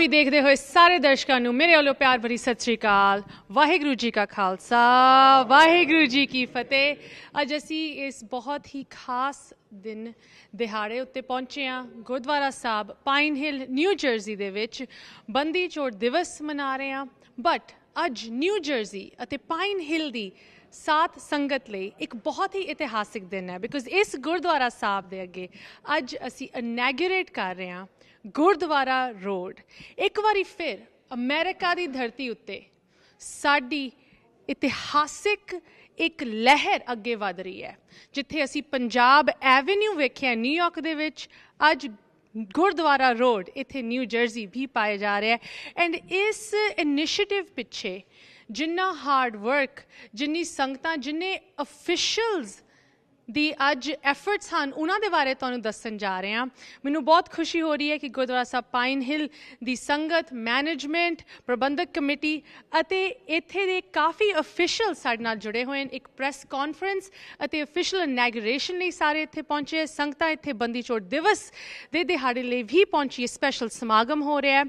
ਪੰਜਾਬੀ ਦੇਖਦੇ ਹੋਏ ਸਾਰੇ ਦਰਸ਼ਕਾਂ ਨੂੰ ਮੇਰੇ ਵੱਲੋਂ ਪਿਆਰ ਭਰੀ ਸਤਿ ਸ਼੍ਰੀ ਅਕਾਲ। ਵਾਹਿਗੁਰੂ ਜੀ ਕਾ ਖਾਲਸਾ, ਵਾਹਿਗੁਰੂ ਜੀ ਕੀ ਫਤਿਹ। ਅੱਜ ਅਸੀਂ ਇਸ ਬਹੁਤ ਹੀ ਖਾਸ ਦਿਨ ਦਿਹਾੜੇ ਉੱਤੇ ਪਹੁੰਚੇ ਹਾਂ। ਗੁਰਦੁਆਰਾ ਸਾਹਿਬ ਪਾਈਨ ਹਿੱਲ ਨਿਊ ਜਰਸੀ ਦੇ ਵਿੱਚ ਬੰਦੀ ਛੋੜ ਦਿਵਸ ਮਨਾ ਰਹੇ ਹਾਂ। ਬਟ ਅੱਜ ਨਿਊ ਜਰਸੀ ਅਤੇ ਪਾਈਨ ਹਿੱਲ ਦੀ ਸਾਥ ਸੰਗਤ ਲਈ ਇੱਕ ਬਹੁਤ ਹੀ ਇਤਿਹਾਸਿਕ ਦਿਨ ਹੈ, ਬਿਕੋਜ਼ ਇਸ ਗੁਰਦੁਆਰਾ ਸਾਹਿਬ ਦੇ ਅੱਗੇ ਅੱਜ ਅਸੀਂ ਇਨੈਗੂਰੇਟ ਕਰ ਰਹੇ ਹਾਂ ਗੁਰਦੁਆਰਾ ਰੋਡ। ਇੱਕ ਵਾਰੀ ਫਿਰ ਅਮਰੀਕਾ ਦੀ ਧਰਤੀ ਉੱਤੇ ਸਾਡੀ ਇਤਿਹਾਸਿਕ ਇੱਕ ਲਹਿਰ ਅੱਗੇ ਵਧ ਰਹੀ ਹੈ। ਜਿੱਥੇ ਅਸੀਂ ਪੰਜਾਬ ਐਵੇਨਿਊ ਵੇਖਿਆ ਨਿਊਯਾਰਕ ਦੇ ਵਿੱਚ, ਅੱਜ ਗੁਰਦੁਆਰਾ ਰੋਡ ਇੱਥੇ ਨਿਊ ਜਰਸੀ ਵੀ ਪਾਇਆ ਜਾ ਰਿਹਾ ਹੈ। ਐਂਡ ਇਸ ਇਨੀਸ਼ੀਏਟਿਵ ਪਿੱਛੇ ਜਿੰਨਾ ਹਾਰਡ ਵਰਕ, ਜਿੰਨੀ ਸੰਗਤਾਂ, ਜਿੰਨੇ ਅਫੀਸ਼ੀਅਲਸ ਦੀ ਅੱਜ ਐਫਰਟਸ ਹਨ, ਉਹਨਾਂ ਦੇ ਬਾਰੇ ਤੁਹਾਨੂੰ ਦੱਸਣ ਜਾ ਰਹੇ ਹਾਂ। ਮੈਨੂੰ ਬਹੁਤ ਖੁਸ਼ੀ ਹੋ ਰਹੀ ਹੈ ਕਿ ਗੁਰਦੁਆਰਾ ਸਾਹਿਬ ਪਾਈਨ ਹਿੱਲ ਦੀ ਸੰਗਤ, ਮੈਨੇਜਮੈਂਟ, ਪ੍ਰਬੰਧਕ ਕਮੇਟੀ ਅਤੇ ਇੱਥੇ ਦੇ ਕਾਫੀ ਅਫੀਸ਼ੀਅਲ ਸਾਡੇ ਨਾਲ ਜੁੜੇ ਹੋਏ ਹਨ। ਇੱਕ ਪ੍ਰੈਸ ਕਾਨਫਰੰਸ ਅਤੇ ਅਫੀਸ਼ੀਅਲ ਇਨੈਗੂਰੇਸ਼ਨ ਲਈ ਸਾਰੇ ਇੱਥੇ ਪਹੁੰਚੇ। ਸੰਗਤਾਂ ਇੱਥੇ ਬੰਦੀ ਛੋੜ ਦਿਵਸ ਦੇ ਦਿਹਾੜੇ ਲਈ ਵੀ ਪਹੁੰਚੀ। ਸਪੈਸ਼ਲ ਸਮਾਗਮ ਹੋ ਰਿਹਾ ਹੈ।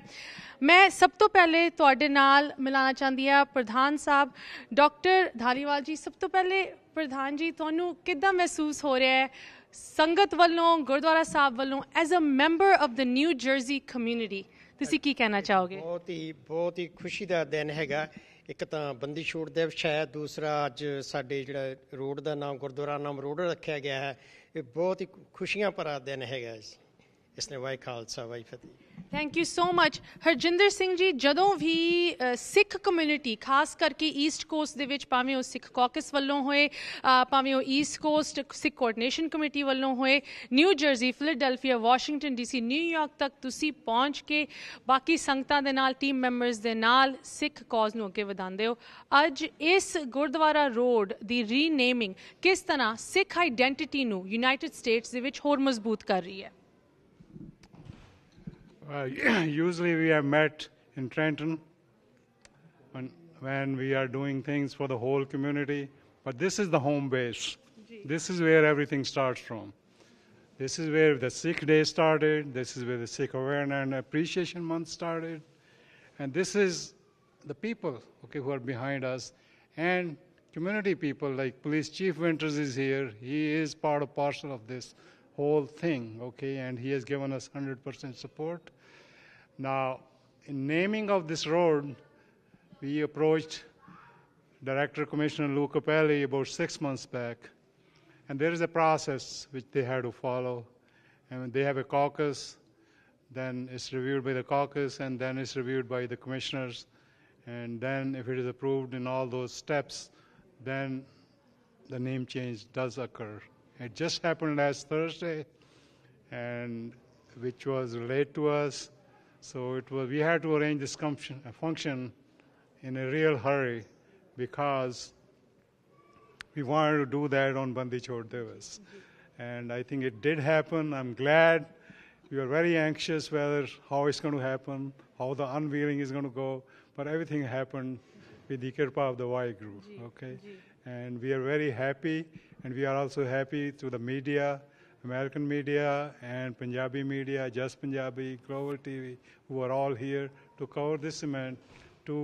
ਮੈਂ ਸਭ ਤੋਂ ਪਹਿਲੇ ਤੁਹਾਡੇ ਨਾਲ ਮਿਲਾਉਣਾ ਚਾਹੁੰਦੀ ਹਾਂ ਪ੍ਰਧਾਨ ਸਾਹਿਬ ਡਾਕਟਰ ਧਾਲੀਵਾਲ ਜੀ। ਸਭ ਤੋਂ ਪਹਿਲੇ ਪ੍ਰਧਾਨ ਜੀ, ਤੁਹਾਨੂੰ ਕਿੱਦਾਂ ਮਹਿਸੂਸ ਹੋ ਰਿਹਾ ਹੈ ਸੰਗਤ ਵੱਲੋਂ, ਗੁਰਦੁਆਰਾ ਸਾਹਿਬ ਵੱਲੋਂ, as a member of the New Jersey community ਤੁਸੀਂ ਕੀ ਕਹਿਣਾ ਚਾਹੋਗੇ? ਬਹੁਤ ਹੀ ਖੁਸ਼ੀ ਦਾ ਦਿਨ ਹੈਗਾ। ਇੱਕ ਤਾਂ ਬੰਦੀ ਛੋੜ ਦਿਵਸ ਹੈ, ਦੂਸਰਾ ਅੱਜ ਸਾਡੇ ਜਿਹੜਾ ਰੋਡ ਦਾ ਨਾਮ ਗੁਰਦੁਆਰਾ ਨਾਮ ਰੋਡ ਰੱਖਿਆ ਗਿਆ ਹੈ। ਇਹ ਬਹੁਤ ਹੀ ਖੁਸ਼ੀਆਂ ਭਰਾ ਦਿਨ ਹੈਗਾ। ਇਸ ਨੇ ਵਾਹਿ ਖਾਲਸਾ ਵਾਹਿ ਫਤਿਹ। Thank you so much. Harjinder Singh ji, ਜਦੋਂ ਵੀ ਸਿੱਖ ਕਮਿਊਨਿਟੀ ਖਾਸ ਕਰਕੇ ਈਸਟ ਕੋਸਟ ਦੇ ਵਿੱਚ, ਭਾਵੇਂ ਉਹ ਸਿੱਖ ਕਾਕਸ ਵੱਲੋਂ ਹੋਏ, ਭਾਵੇਂ ਉਹ ਈਸਟ ਕੋਸਟ ਸਿੱਖ ਕੋਆਰਡੀਨੇਸ਼ਨ ਕਮੇਟੀ ਵੱਲੋਂ ਹੋਏ, new jersey, Philadelphia, Washington DC, New York ਤੱਕ ਤੁਸੀਂ ਪਹੁੰਚ ਕੇ ਬਾਕੀ ਸੰਗਤਾਂ ਦੇ ਨਾਲ, ਟੀਮ ਮੈਂਬਰਸ ਦੇ ਨਾਲ ਸਿੱਖ ਕਾਜ਼ ਨੂੰ ਅੱਗੇ ਵਧਾਉਂਦੇ ਹੋ। ਅੱਜ ਇਸ ਗੁਰਦੁਆਰਾ ਰੋਡ ਦੀ ਰੀਨੇਮਿੰਗ ਕਿਸ ਤਰ੍ਹਾਂ ਸਿੱਖ ਆਈਡੈਂਟਿਟੀ ਨੂੰ ਯੂਨਾਈਟਿਡ ਸਟੇਟਸ ਦੇ ਵਿੱਚ ਹੋਰ ਮਜ਼ਬੂਤ ਕਰ ਰਹੀ ਹੈ? Usually we are met in Trenton when we are doing things for the whole community, but this is the home base. This is where everything starts from. This is where the Sikh Day started. This is where the Sikh Awareness and Appreciation Month started. And this is the people, okay, who are behind us, and community people like Police Chief Winters is here. He is part of parcel of this whole thing, okay, and he has given us 100% support. Now, in naming of this road, we approached Director Commissioner Lou Capelli about 6 months back, and there is a process which they have to follow, and they have a caucus, then it's reviewed by the caucus, and then it's reviewed by the commissioners, and then if it is approved in all those steps, then the name change does occur. It just happened last Thursday, and which was late to us, so we had to arrange this function in a real hurry because we wanted to do that on Bandi Chhod Diwas, and I think it did happen. I'm glad. We were very anxious how it's going to happen, how the unveiling is going to go, but everything happened with the kirpa of the Vaheguru, okay? And we are very happy, and we are also happy to the media, American media and Punjabi media, JUS Punjabi, Global TV, who are all here to cover this event, to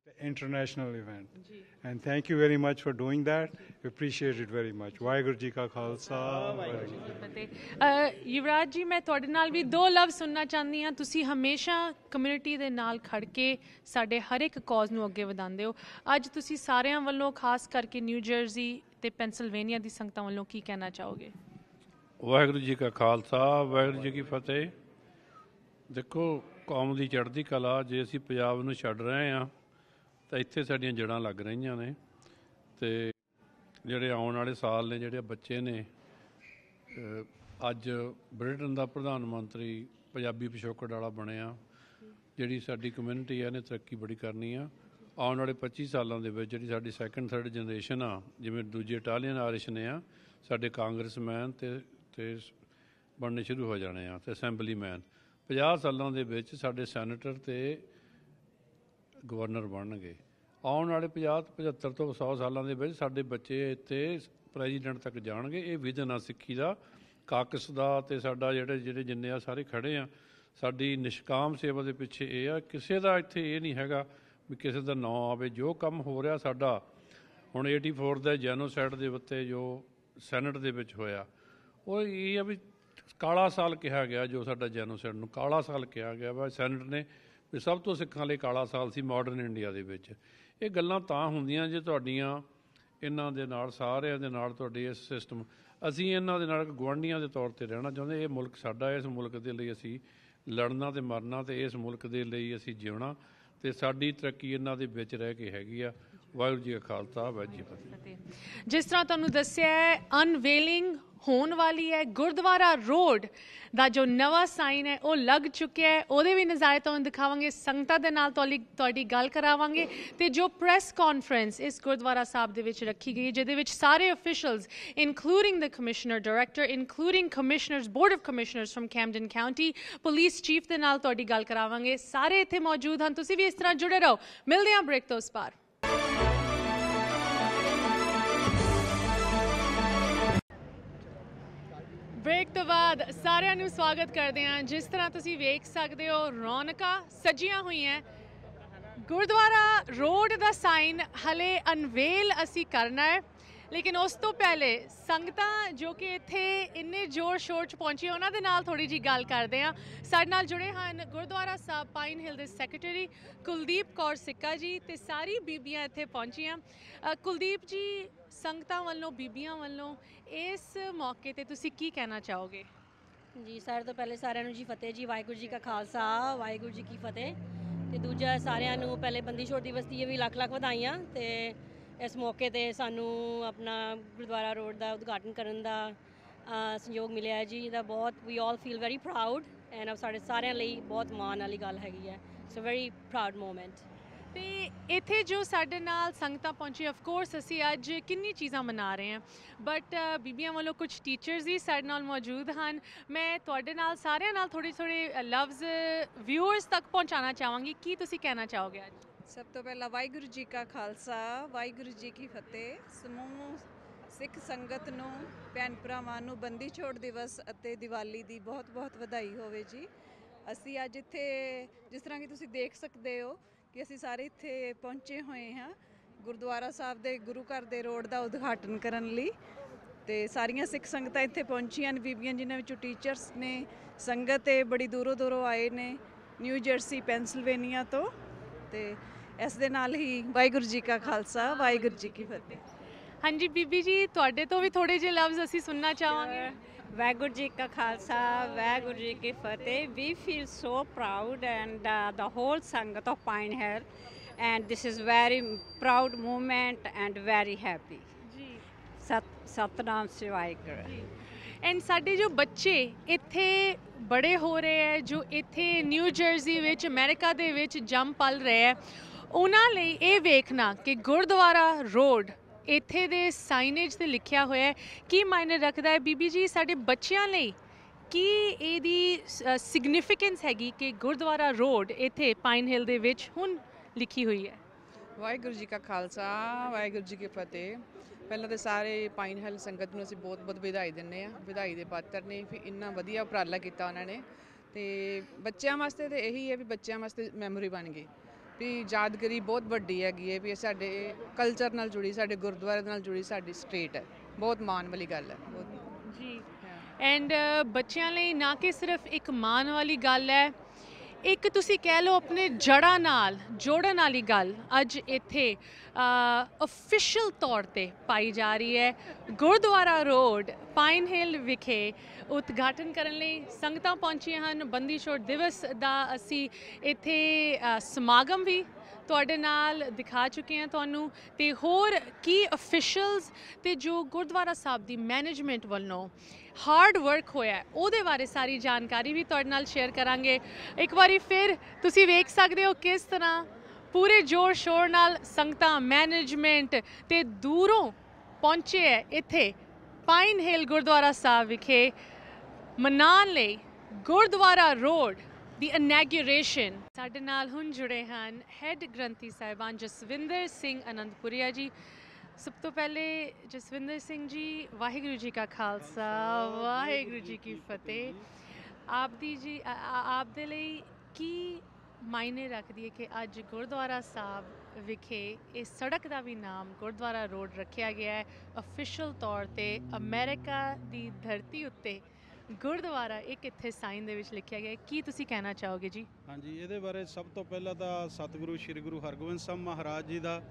the international event. And thank you very much for doing that. We appreciate it very much. Vaheguru Ji Ka Khalsa, Vaheguru Ji Ki Fateh। ਯੁਵਰਾਜ ਜੀ, ਮੈਂ ਤੁਹਾਡੇ ਨਾਲ ਵੀ 2 ਲਫ਼ਜ਼ ਸੁਣਨਾ ਚਾਹੁੰਦੀ ਹਾਂ। ਤੁਸੀਂ ਹਮੇਸ਼ਾ ਕਮਿਊਨਿਟੀ ਦੇ ਨਾਲ ਖੜ ਕੇ ਸਾਡੇ ਹਰ ਇੱਕ ਕਾਜ਼ ਨੂੰ ਅੱਗੇ ਵਧਾਉਂਦੇ ਹੋ। ਅੱਜ ਤੁਸੀਂ ਸਾਰਿਆਂ ਵੱਲੋਂ, ਖਾਸ ਕਰਕੇ ਨਿਊ ਜਰਸੀ ਤੇ ਪੈਨਸਿਲਵੇਨੀਆ ਦੀ ਸੰਗਤਾਂ ਵੱਲੋਂ ਕੀ ਕਹਿਣਾ ਚਾਹੋਗੇ? ਵਾਹਿਗੁਰੂ ਜੀ ਕਾ ਖਾਲਸਾ, ਵਾਹਿਗੁਰੂ ਜੀ ਕੀ ਫਤਿਹ। ਦੇਖੋ, ਕੌਮ ਦੀ ਚੜ੍ਹਦੀ ਕਲਾ, ਜੇ ਅਸੀਂ ਪੰਜਾਬ ਨੂੰ ਛੱਡ ਰਹੇ ਹਾਂ ਤਾਂ ਇੱਥੇ ਸਾਡੀਆਂ ਜੜ੍ਹਾਂ ਲੱਗ ਰਹੀਆਂ ਨੇ, ਅਤੇ ਜਿਹੜੇ ਆਉਣ ਵਾਲੇ ਸਾਲ ਨੇ, ਜਿਹੜੇ ਬੱਚੇ ਨੇ, ਅੱਜ ਬ੍ਰਿਟਨ ਦਾ ਪ੍ਰਧਾਨ ਮੰਤਰੀ ਪੰਜਾਬੀ ਪਿਛੋਕੜ ਵਾਲਾ ਬਣਿਆ। ਜਿਹੜੀ ਸਾਡੀ ਕਮਿਊਨਿਟੀ ਹੈ ਇਹਨੇ ਤਰੱਕੀ ਬੜੀ ਕਰਨੀ ਆ। ਆਉਣ ਵਾਲੇ 25 ਸਾਲਾਂ ਦੇ ਵਿੱਚ ਜਿਹੜੀ ਸਾਡੀ ਸੈਕਿੰਡ ਥਰਡ ਜਨਰੇਸ਼ਨ ਆ, ਜਿਵੇਂ ਦੂਜੇ ਇਟਾਲੀਅਨ ਆਰਿਸ਼ ਨੇ ਆ, ਸਾਡੇ ਕਾਂਗਰਸਮੈਨ ਤੇ ਬਣਨੇ ਸ਼ੁਰੂ ਹੋ ਜਾਣੇ ਆ, ਅਤੇ ਅਸੈਂਬਲੀਮੈਨ 50 ਸਾਲਾਂ ਦੇ ਵਿੱਚ ਸਾਡੇ ਸੈਨੇਟਰ ਅਤੇ ਗਵਰਨਰ ਬਣਨਗੇ। ਆਉਣ ਵਾਲੇ 50-75 ਤੋਂ 100 ਸਾਲਾਂ ਦੇ ਵਿੱਚ ਸਾਡੇ ਬੱਚੇ ਇੱਥੇ ਪ੍ਰੈਜ਼ੀਡੈਂਟ ਤੱਕ ਜਾਣਗੇ। ਇਹ ਵਿਜ਼ਨ ਆ ਸਿੱਖੀ ਦਾ, ਕਾਕਸ ਦਾ, ਅਤੇ ਸਾਡਾ ਜਿਹੜੇ ਜਿੰਨੇ ਆ ਸਾਰੇ ਖੜ੍ਹੇ ਆ। ਸਾਡੀ ਨਿਸ਼ਕਾਮ ਸੇਵਾ ਦੇ ਪਿੱਛੇ ਇਹ ਆ, ਕਿਸੇ ਦਾ ਇੱਥੇ ਇਹ ਨਹੀਂ ਹੈਗਾ ਵੀ ਕਿਸੇ ਦਾ ਨਾਂ ਆਵੇ। ਜੋ ਕੰਮ ਹੋ ਰਿਹਾ ਸਾਡਾ ਹੁਣ 84 ਦਾ ਜੈਨੋਸਾਈਡ ਦੇ ਉੱਤੇ ਜੋ ਸੈਨੇਟ ਦੇ ਵਿੱਚ ਹੋਇਆ, ਉਹ ਇਹ ਆ ਵੀ ਕਾਲਾ ਸਾਲ ਕਿਹਾ ਗਿਆ, ਜੋ ਸਾਡਾ ਜੈਨੋਸਾਈਡ ਨੂੰ ਕਾਲਾ ਸਾਲ ਕਿਹਾ ਗਿਆ ਵਾ ਸੈਨੇਟ ਨੇ, ਵੀ ਸਭ ਤੋਂ ਸਿੱਖਾਂ ਲਈ ਕਾਲਾ ਸਾਲ ਸੀ ਮਾਡਰਨ ਇੰਡੀਆ ਦੇ ਵਿੱਚ। ਇਹ ਗੱਲਾਂ ਤਾਂ ਹੁੰਦੀਆਂ ਜੇ ਤੁਹਾਡੀਆਂ ਇਹਨਾਂ ਦੇ ਨਾਲ ਸਾਰਿਆਂ ਦੇ ਨਾਲ ਤੁਹਾਡੀ ਇਸ ਸਿਸਟਮ, ਅਸੀਂ ਇਹਨਾਂ ਦੇ ਨਾਲ ਗੁਆਂਢੀਆਂ ਦੇ ਤੌਰ 'ਤੇ ਰਹਿਣਾ ਚਾਹੁੰਦੇ। ਇਹ ਮੁਲਕ ਸਾਡਾ, ਇਸ ਮੁਲਕ ਦੇ ਲਈ ਅਸੀਂ ਲੜਨਾ ਤੇ ਮਰਨਾ, ਤੇ ਇਸ ਮੁਲਕ ਦੇ ਲਈ ਅਸੀਂ ਜਿਉਣਾ, ਤੇ ਸਾਡੀ ਤਰੱਕੀ ਇਹਨਾਂ ਦੇ ਵਿੱਚ ਰਹਿ ਕੇ ਹੈਗੀ ਆ। ਵਾਹਿਗੁਰੂ ਜੀ ਕਾ ਖਾਲਸਾ, ਵਾਹਿਗੁਰੂ ਜੀ ਕੀ ਫਤਿਹ। ਜਿਸ ਤਰ੍ਹਾਂ ਤੁਹਾਨੂੰ ਦੱਸਿਆ ਹੈ, ਅਨਵੇਲਿੰਗ ਹੋਣ ਵਾਲੀ ਹੈ। ਗੁਰਦੁਆਰਾ ਰੋਡ ਦਾ ਜੋ ਨਵਾਂ ਸਾਈਨ ਹੈ ਉਹ ਲੱਗ ਚੁੱਕਿਆ ਹੈ, ਉਹਦੇ ਵੀ ਨਜ਼ਾਰੇ ਤੁਹਾਨੂੰ ਦਿਖਾਵਾਂਗੇ, ਸੰਗਤਾਂ ਦੇ ਨਾਲ ਤੁਹਾਡੀ ਗੱਲ ਕਰਾਵਾਂਗੇ। ਤੇ ਜੋ ਪ੍ਰੈਸ ਕਾਨਫਰੰਸ ਇਸ ਗੁਰਦੁਆਰਾ ਸਾਹਿਬ ਦੇ ਵਿੱਚ ਰੱਖੀ ਗਈ, ਜਿਹਦੇ ਵਿੱਚ ਸਾਰੇ officials including the commissioner director, including commissioners, board of commissioners from Camden County, police chief ਦੇ ਨਾਲ ਤੁਹਾਡੀ ਗੱਲ ਕਰਾਵਾਂਗੇ। ਸਾਰੇ ਇੱਥੇ ਮੌਜੂਦ ਹਨ, ਤੁਸੀਂ ਵੀ ਇਸ ਤਰ੍ਹਾਂ ਜੁੜੇ ਰਹੋ। ਮਿਲਦੇ ਹਾਂ ਬ੍ਰੇਕ ਤੋਂ ਉਸ ਪਾਰ। ਬ੍ਰੇਕ ਤੋਂ ਬਾਅਦ ਸਾਰਿਆਂ ਨੂੰ ਸਵਾਗਤ ਕਰਦੇ ਹਾਂ। ਜਿਸ ਤਰ੍ਹਾਂ ਤੁਸੀਂ ਵੇਖ ਸਕਦੇ ਹੋ, ਰੌਣਕਾਂ ਸਜੀਆਂ ਹੋਈਆਂ। ਗੁਰਦੁਆਰਾ ਰੋਡ ਦਾ ਸਾਈਨ ਹਲੇ ਅਨਵੇਲ ਅਸੀਂ ਕਰਨਾ ਹੈ, ਲੇਕਿਨ ਉਸ ਤੋਂ ਪਹਿਲੇ ਸੰਗਤਾਂ ਜੋ ਕਿ ਇੱਥੇ ਇੰਨੇ ਜ਼ੋਰ ਸ਼ੋਰ 'ਚ ਪਹੁੰਚੀਆਂ, ਉਹਨਾਂ ਦੇ ਨਾਲ ਥੋੜ੍ਹੀ ਜਿਹੀ ਗੱਲ ਕਰਦੇ ਹਾਂ। ਸਾਡੇ ਨਾਲ ਜੁੜੇ ਹਨ ਗੁਰਦੁਆਰਾ ਸਾਹਿਬ ਪਾਈਨ ਹਿਲ ਦੇ ਸੈਕਟਰੀ ਕੁਲਦੀਪ ਕੌਰ ਸਿੱਕਾ ਜੀ, ਤੇ ਸਾਰੀ ਬੀਬੀਆਂ ਇੱਥੇ ਪਹੁੰਚੀਆਂ। ਕੁਲਦੀਪ ਜੀ, ਸੰਗਤਾਂ ਵੱਲੋਂ, ਬੀਬੀਆਂ ਵੱਲੋਂ ਇਸ ਮੌਕੇ ਤੇ ਤੁਸੀਂ ਕੀ ਕਹਿਣਾ ਚਾਹੋਗੇ? ਜੀ ਸਾਰੇ ਤੋਂ ਪਹਿਲੇ ਸਾਰਿਆਂ ਨੂੰ ਜੀ ਫਤਿਹ ਜੀ, ਵਾਹਿਗੁਰੂ ਜੀ ਕਾ ਖਾਲਸਾ, ਵਾਹਿਗੁਰੂ ਜੀ ਕੀ ਫਤਿਹ। ਤੇ ਦੂਜਾ ਸਾਰਿਆਂ ਨੂੰ ਪਹਿਲੇ ਬੰਦੀ ਛੋੜ ਦਿਵਸ ਦੀਆਂ ਵੀ ਲੱਖ ਲੱਖ ਵਧਾਈਆਂ। ਤੇ ਇਸ ਮੌਕੇ ਤੇ ਸਾਨੂੰ ਆਪਣਾ ਗੁਰਦੁਆਰਾ ਰੋਡ ਦਾ ਉਦਘਾਟਨ ਕਰਨ ਦਾ ਸੰਯੋਗ ਮਿਲਿਆ ਹੈ ਜੀ। ਇਹਦਾ ਬਹੁਤ we all feel very proud, and ਸਾਡੇ ਸਾਰਿਆਂ ਲਈ ਬਹੁਤ ਮਾਣ ਵਾਲੀ ਗੱਲ ਹੈਗੀ ਹੈ। It's a very proud moment. ਤੇ ਇੱਥੇ ਜੋ ਸਾਡੇ ਨਾਲ ਸੰਗਤਾਂ ਪਹੁੰਚੀ, ਆਫ ਕੋਰਸ ਅਸੀਂ ਅੱਜ ਕਿੰਨੀ ਚੀਜ਼ਾਂ ਮਨਾ ਰਹੇ ਹਾਂ, ਬਟ ਬੀਬੀਆਂ ਵੱਲੋਂ ਕੁਝ ਟੀਚਰਸ ਵੀ ਸਾਡੇ ਨਾਲ ਮੌਜੂਦ ਹਨ। ਮੈਂ ਤੁਹਾਡੇ ਨਾਲ ਸਾਰਿਆਂ ਨਾਲ ਥੋੜ੍ਹੇ ਲਫ਼ਜ਼ ਵਿਊਅਰਸ ਤੱਕ ਪਹੁੰਚਾਉਣਾ ਚਾਹਾਂਗੀ। ਕੀ ਤੁਸੀਂ ਕਹਿਣਾ ਚਾਹੋਗੇ ਅੱਜ? ਸਭ ਤੋਂ ਪਹਿਲਾਂ ਵਾਹਿਗੁਰੂ ਜੀ ਕਾ ਖਾਲਸਾ, ਵਾਹਿਗੁਰੂ ਜੀ ਕੀ ਫਤਿਹ। ਸਮੂਹ ਸਿੱਖ ਸੰਗਤ ਨੂੰ, ਭੈਣ ਭਰਾਵਾਂ ਨੂੰ ਬੰਦੀ ਛੋੜ ਦਿਵਸ ਅਤੇ ਦੀਵਾਲੀ ਦੀ ਬਹੁਤ ਬਹੁਤ ਵਧਾਈ ਹੋਵੇ ਜੀ। ਅਸੀਂ ਅੱਜ ਇੱਥੇ ਜਿਸ ਤਰ੍ਹਾਂ ਕਿ ਤੁਸੀਂ ਦੇਖ ਸਕਦੇ ਹੋ ਕਿ ਅਸੀਂ ਸਾਰੇ ਇੱਥੇ ਪਹੁੰਚੇ ਹੋਏ ਹਾਂ ਗੁਰਦੁਆਰਾ ਸਾਹਿਬ ਦੇ ਗੁਰੂ ਘਰ ਦੇ ਰੋਡ ਦਾ ਉਦਘਾਟਨ ਕਰਨ ਲਈ। ਤੇ ਸਾਰੀਆਂ ਸਿੱਖ ਸੰਗਤਾਂ ਇੱਥੇ ਪਹੁੰਚੀਆਂ ਨੇ, ਬੀਬੀਆਂ ਜਿਨ੍ਹਾਂ ਵਿੱਚੋਂ ਟੀਚਰਸ ਨੇ, ਸੰਗਤ ਇਹ ਬੜੀ ਦੂਰੋਂ ਦੂਰੋਂ ਆਏ ਨੇ, ਨਿਊ ਜਰਸੀ, ਪੈਂਸਿਲਵੇਨੀਆ ਤੋਂ। ਤੇ ਇਸ ਦੇ ਨਾਲ ਹੀ ਵਾਹਿਗੁਰੂ ਜੀ ਕਾ ਖਾਲਸਾ, ਵਾਹਿਗੁਰੂ ਜੀ ਕੀ ਫਤਿਹ। ਹਾਂਜੀ ਬੀਬੀ ਜੀ, ਤੁਹਾਡੇ ਤੋਂ ਵੀ ਥੋੜ੍ਹੇ ਜਿਹੇ ਲਫ਼ਜ਼ ਅਸੀਂ ਸੁਣਨਾ ਚਾਹਾਂਗੇ। ਵਾਹਿਗੁਰੂ ਜੀ ਕਾ ਖਾਲਸਾ, ਵਾਹਿਗੁਰੂ ਜੀ ਕੀ ਫਤਿਹ। We feel so proud and the whole Sangat of Pine Hill, and this is very proud moment and very happy. ਜੀ ਸਤਨਾਮ ਸਿਵਾਇਕਰ। ਐਂਡ ਸਾਡੇ ਜੋ ਬੱਚੇ ਇੱਥੇ ਬੜੇ ਹੋ ਰਹੇ ਹੈ, ਜੋ ਇੱਥੇ ਨਿਊ ਜਰਸੀ ਵਿੱਚ, ਅਮਰੀਕਾ ਦੇ ਵਿੱਚ ਜੰਮ ਪਲ ਰਹੇ ਹੈ, ਉਹਨਾਂ ਲਈ ਇਹ ਵੇਖਣਾ ਕਿ ਗੁਰਦੁਆਰਾ ਰੋਡ ਇੱਥੇ ਦੇ ਸਾਈਨੇਜ 'ਤੇ ਲਿਖਿਆ ਹੋਇਆ ਹੈ, ਕੀ ਮਾਇਨੇ ਰੱਖਦਾ ਹੈ? ਬੀਬੀ ਜੀ, ਸਾਡੇ ਬੱਚਿਆਂ ਲਈ ਕੀ ਇਹਦੀ ਸਿਗਨੀਫੀਕੈਂਸ ਹੈਗੀ ਕਿ ਗੁਰਦੁਆਰਾ ਰੋਡ ਇੱਥੇ ਪਾਈਨ ਹਿਲ ਦੇ ਵਿੱਚ ਹੁਣ ਲਿਖੀ ਹੋਈ ਹੈ? ਵਾਹਿਗੁਰੂ ਜੀ ਕਾ ਖਾਲਸਾ, ਵਾਹਿਗੁਰੂ ਜੀ ਕੀ ਫਤਿਹ। ਪਹਿਲਾਂ ਤਾਂ ਸਾਰੇ ਪਾਈਨ ਹਿਲ ਸੰਗਤ ਨੂੰ ਅਸੀਂ ਬਹੁਤ ਬਹੁਤ ਵਧਾਈ ਦਿੰਦੇ ਹਾਂ, ਵਧਾਈ ਦੇ ਪਾਤਰ ਨੇ। ਫਿਰ ਇੰਨਾ ਵਧੀਆ ਉਪਰਾਲਾ ਕੀਤਾ ਉਹਨਾਂ ਨੇ। ਤੇ ਬੱਚਿਆਂ ਵਾਸਤੇ ਤਾਂ ਇਹੀ ਹੈ ਵੀ ਬੱਚਿਆਂ ਵਾਸਤੇ ਮੈਮੋਰੀ ਬਣ ਗਈ, ਵੀ ਯਾਦਗਾਰੀ ਬਹੁਤ ਵੱਡੀ ਹੈਗੀ ਹੈ, ਵੀ ਸਾਡੇ ਕਲਚਰ ਨਾਲ ਜੁੜੀ, ਸਾਡੇ ਗੁਰਦੁਆਰੇ ਨਾਲ ਜੁੜੀ ਸਾਡੀ ਸਟੇਟ ਹੈ। ਬਹੁਤ ਮਾਣ ਵਾਲੀ ਗੱਲ ਹੈ। ਬਹੁਤ ਜੀ। ਐਂਡ ਬੱਚਿਆਂ ਲਈ ਨਾ ਕਿ ਸਿਰਫ ਇੱਕ ਮਾਣ ਵਾਲੀ ਗੱਲ ਹੈ, ਇੱਕ ਤੁਸੀਂ ਕਹਿ ਲਓ ਆਪਣੇ ਜੜ੍ਹਾਂ ਨਾਲ ਜੋੜਨ ਵਾਲੀ ਗੱਲ ਅੱਜ ਇੱਥੇ ਅਫੀਸ਼ੀਅਲ ਤੌਰ 'ਤੇ ਪਾਈ ਜਾ ਰਹੀ ਹੈ। ਗੁਰਦੁਆਰਾ ਰੋਡ ਪਾਈਨ ਹਿਲ ਵਿਖੇ ਉਦਘਾਟਨ ਕਰਨ ਲਈ ਸੰਗਤਾਂ ਪਹੁੰਚੀਆਂ ਹਨ। ਬੰਦੀ ਛੋੜ ਦਿਵਸ ਦਾ ਅਸੀਂ ਇੱਥੇ ਸਮਾਗਮ ਵੀ ਤੁਹਾਡੇ ਨਾਲ ਦਿਖਾ ਚੁੱਕੇ ਹਾਂ ਤੁਹਾਨੂੰ, ਤੇ ਹੋਰ ਕੀ ਅਫੀਸ਼ੀਅਲਸ ਤੇ ਜੋ ਗੁਰਦੁਆਰਾ ਸਾਹਿਬ ਦੀ ਮੈਨੇਜਮੈਂਟ ਵੱਲੋਂ ਹਾਰਡ ਵਰਕ ਹੋਇਆ ਉਹਦੇ ਬਾਰੇ ਸਾਰੀ ਜਾਣਕਾਰੀ ਵੀ ਤੁਹਾਡੇ ਨਾਲ ਸ਼ੇਅਰ ਕਰਾਂਗੇ। ਇੱਕ ਵਾਰੀ ਫਿਰ ਤੁਸੀਂ ਵੇਖ ਸਕਦੇ ਹੋ ਕਿਸ ਤਰ੍ਹਾਂ ਪੂਰੇ ਜ਼ੋਰ ਸ਼ੋਰ ਨਾਲ ਸੰਗਤਾਂ, ਮੈਨੇਜਮੈਂਟ ਤੇ ਦੂਰੋਂ ਪਹੁੰਚੇ ਹੈ ਇੱਥੇ ਪਾਈਨ ਹਿਲ ਗੁਰਦੁਆਰਾ ਸਾਹਿਬ ਵਿਖੇ ਮਨਾਉਣ ਲਈ ਗੁਰਦੁਆਰਾ ਰੋਡ ਦੀ ਇਨੈਗੂਰੇਸ਼ਨ। ਸਾਡੇ ਨਾਲ ਹੁਣ ਜੁੜੇ ਹਨ ਹੈੱਡ ਗ੍ਰੰਥੀ ਸਾਹਿਬਾਨ ਜਸਵਿੰਦਰ ਸਿੰਘ ਅਨੰਦਪੁਰੀਆ ਜੀ। ਸਭ ਤੋਂ ਪਹਿਲੇ ਜਸਵਿੰਦਰ ਸਿੰਘ ਜੀ, ਵਾਹਿਗੁਰੂ ਜੀ ਕਾ ਖਾਲਸਾ, ਵਾਹਿਗੁਰੂ ਜੀ ਕੀ ਫਤਿਹ। ਆਪ ਦੀ ਜੀ ਆਪ ਦੇ ਲਈ ਕੀ ਮਾਇਨੇ ਰੱਖਦੀ ਹੈ ਕਿ ਅੱਜ ਗੁਰਦੁਆਰਾ ਸਾਹਿਬ ਵਿਖੇ ਇਸ ਸੜਕ ਦਾ ਵੀ ਨਾਮ ਗੁਰਦੁਆਰਾ ਰੋਡ ਰੱਖਿਆ ਗਿਆ ਹੈ ਅਫੀਸ਼ੀਅਲ ਤੌਰ ਤੇ ਅਮਰੀਕਾ ਦੀ ਧਰਤੀ ਉੱਤੇ ਗੁਰਦੁਆਰਾ ਇੱਕ ਇੱਥੇ ਸਾਈਨ ਦੇ ਵਿੱਚ ਲਿਖਿਆ ਗਿਆ ਹੈ। ਕੀ ਤੁਸੀਂ ਕਹਿਣਾ ਚਾਹੋਗੇ ਜੀ? ਹਾਂਜੀ, ਇਹਦੇ ਬਾਰੇ ਸਭ ਤੋਂ ਪਹਿਲਾਂ ਤਾਂ ਸਤਿਗੁਰੂ ਸ੍ਰੀ ਗੁਰੂ ਹਰਗੋਬਿੰਦ ਸਾਹਿਬ ਮਹਾਰਾਜ ਜੀ ਦਾ